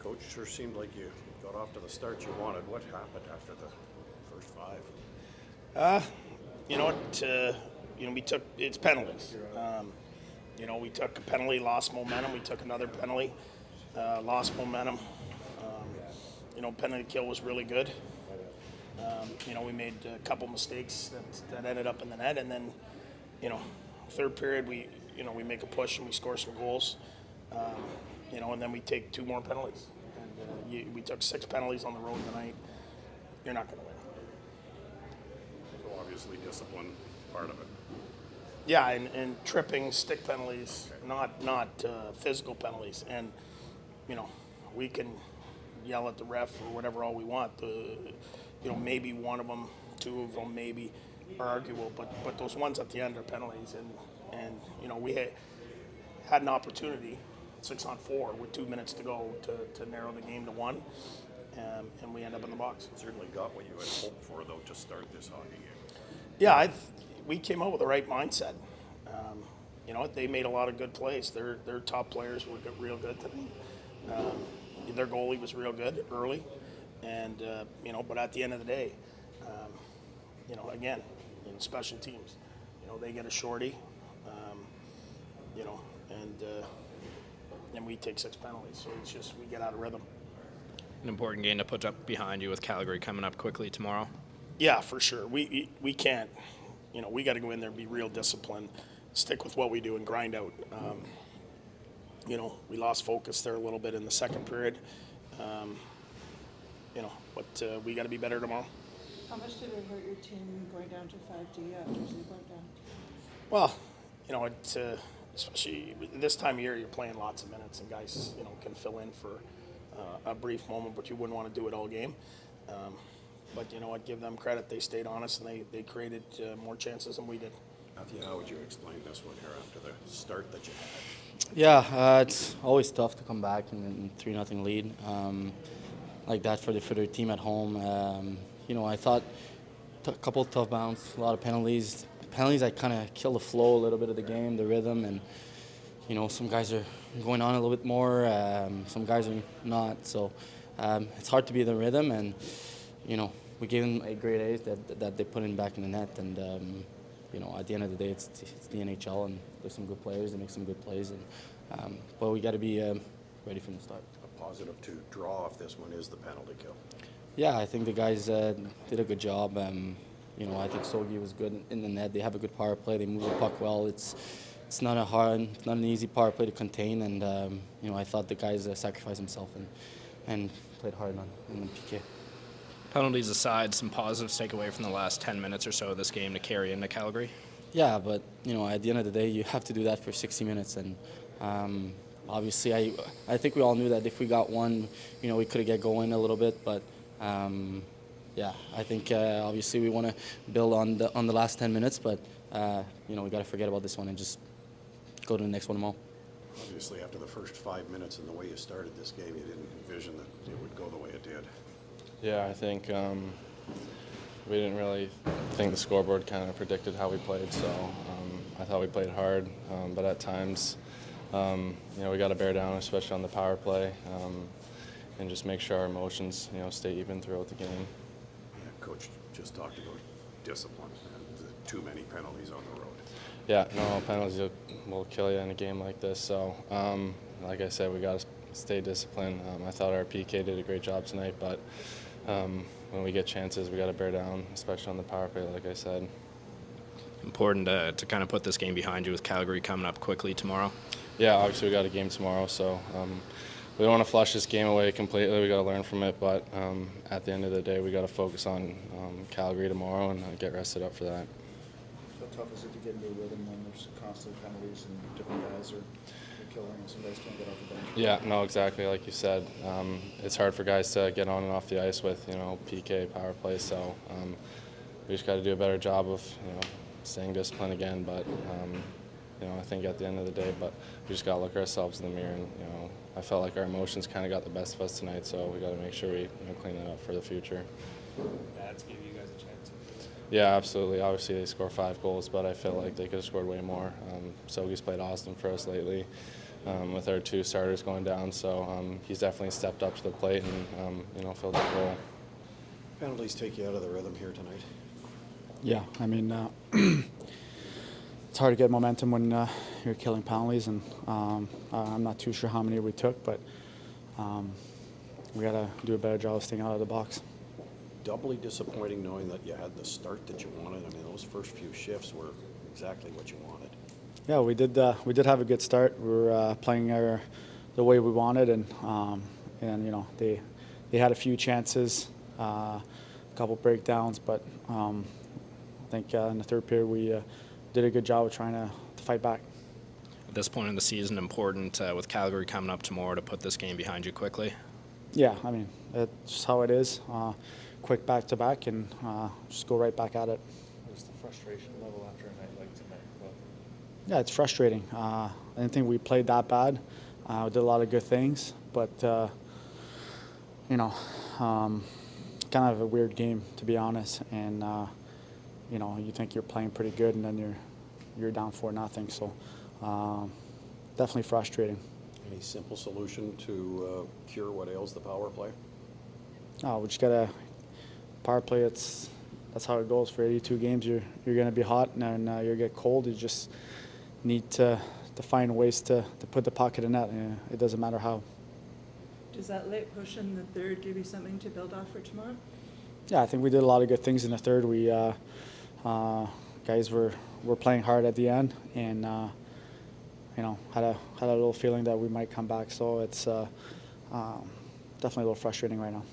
Coach, sure seemed like you got off to the start you wanted. What happened after the first five? You know what? We took it's penalties. We took a penalty, lost momentum. We took another penalty, lost momentum. Penalty kill was really good. We made a couple mistakes that ended up in the net, and then, third period we make a push and we score some goals. And then we take two more penalties. And we took 6 penalties on the road tonight. You're not going to win. So obviously discipline part of it. Yeah, and tripping, stick penalties, not physical penalties. And, we can yell at the ref or whatever all we want. Maybe one of them, 2 of them maybe are arguable, but those ones at the end are penalties. And we had an opportunity, 6-on-4 with 2 minutes to go to narrow the game to 1, and we end up in the box. Certainly got what you had hoped for, though, to start this hockey game. Yeah, we came out with the right mindset. They made a lot of good plays. Their top players were real good tonight. Their goalie was real good early, and but at the end of the day, again, in special teams, they get a shorty, and we take 6 penalties. So it's just we get out of rhythm. An important game to put up behind you with Calgary coming up quickly tomorrow. Yeah, for sure. We can't. We got to go in there, be real disciplined, stick with what we do, and grind out. We lost focus there a little bit in the second period. But we got to be better tomorrow. How much did it hurt your team going down to 5D after you went down? Well, especially this time of year, you're playing lots of minutes, and guys, can fill in for a brief moment, but you wouldn't want to do it all game. But I'd give them credit. They stayed honest, and they created more chances than we did. Matthew, how would you explain this one here after the start that you had? Yeah, it's always tough to come back and 3-0 lead like that for their team at home. I thought a couple of tough bounces, a lot of penalties. Penalties that kind of kill the flow a little bit of the game, the rhythm, and some guys are going on a little bit more, some guys are not. So it's hard to be the rhythm, and we gave them a great ace that they put in back in the net, and at the end of the day, it's the NHL, and there's some good players. They make some good plays, and but we got to be ready from the start. A positive to draw off this one is the penalty kill. Yeah, I think the guys did a good job. I think Sogi was good in the net. They have a good power play. They move the puck well. It's not an easy power play to contain, and I thought the guys sacrificed themselves and played hard on the PK. Penalties aside, some positives take away from the last 10 minutes or so of this game to carry into Calgary? Yeah, but, at the end of the day, you have to do that for 60 minutes. And obviously, I think we all knew that if we got one, we could get going a little bit. But, I think obviously we want to build on the last 10 minutes. But, we got to forget about this one and just go to the next one tomorrow. Obviously, after the first 5 minutes and the way you started this game, you didn't envision that it would go the way it did. Yeah, I think we didn't really think the scoreboard kind of predicted how we played, so I thought we played hard, but at times, we got to bear down, especially on the power play, and just make sure our emotions, stay even throughout the game. Yeah, Coach just talked about discipline and too many penalties on the road. Yeah, no, penalties will kill you in a game like this, so like I said, we got to stay disciplined. I thought our PK did a great job tonight, but when we get chances, we got to bear down, especially on the power play, like I said. Important to kind of put this game behind you with Calgary coming up quickly tomorrow. Yeah, obviously we got a game tomorrow, so we don't want to flush this game away completely. We got to learn from it, but at the end of the day, we got to focus on Calgary tomorrow and get rested up for that. How tough is it to get into a rhythm when there's constant penalties and different guys are killing and some guys can't get off the bench? Yeah, no, exactly. Like you said, it's hard for guys to get on and off the ice with, PK, power play. So we just got to do a better job of, staying disciplined again. But, I think at the end of the day, but we just got to look ourselves in the mirror. And, I felt like our emotions kind of got the best of us tonight. So we got to make sure we clean that up for the future. Bats gave you guys a chance. Yeah, absolutely. Obviously, they score 5 goals, but I feel like they could have scored way more. Sogi's played awesome for us lately. with our 2 starters going down. So he's definitely stepped up to the plate and filled that role. Penalties take you out of the rhythm here tonight. Yeah, I mean, it's hard to get momentum when you're killing penalties, and I'm not too sure how many we took, but we got to do a better job of staying out of the box. Doubly disappointing knowing that you had the start that you wanted. I mean, those first few shifts were exactly what you wanted. Yeah, we did have a good start. We were playing the way we wanted, and they had a few chances, a couple breakdowns, but I think in the third period we did a good job of trying to fight back. At this point in the season, important with Calgary coming up tomorrow to put this game behind you quickly. Yeah, I mean, that's just how it is. Quick back-to-back and just go right back at it. What's the frustration level after a night like tonight, Claude? Yeah, it's frustrating. I didn't think we played that bad. We did a lot of good things, but kind of a weird game, to be honest. And you think you're playing pretty good, and then you're down 4-0. So definitely frustrating. Any simple solution to cure what ails the power play? Oh, we just gotta power play. That's how it goes. For 82 games, you're gonna be hot, and then you're gonna get cold. You just need to find ways to put the puck in the net. It doesn't matter how. Does that late push in the third give you something to build off for tomorrow? Yeah, I think we did a lot of good things in the third. We guys were playing hard at the end, and had a little feeling that we might come back. So it's definitely a little frustrating right now.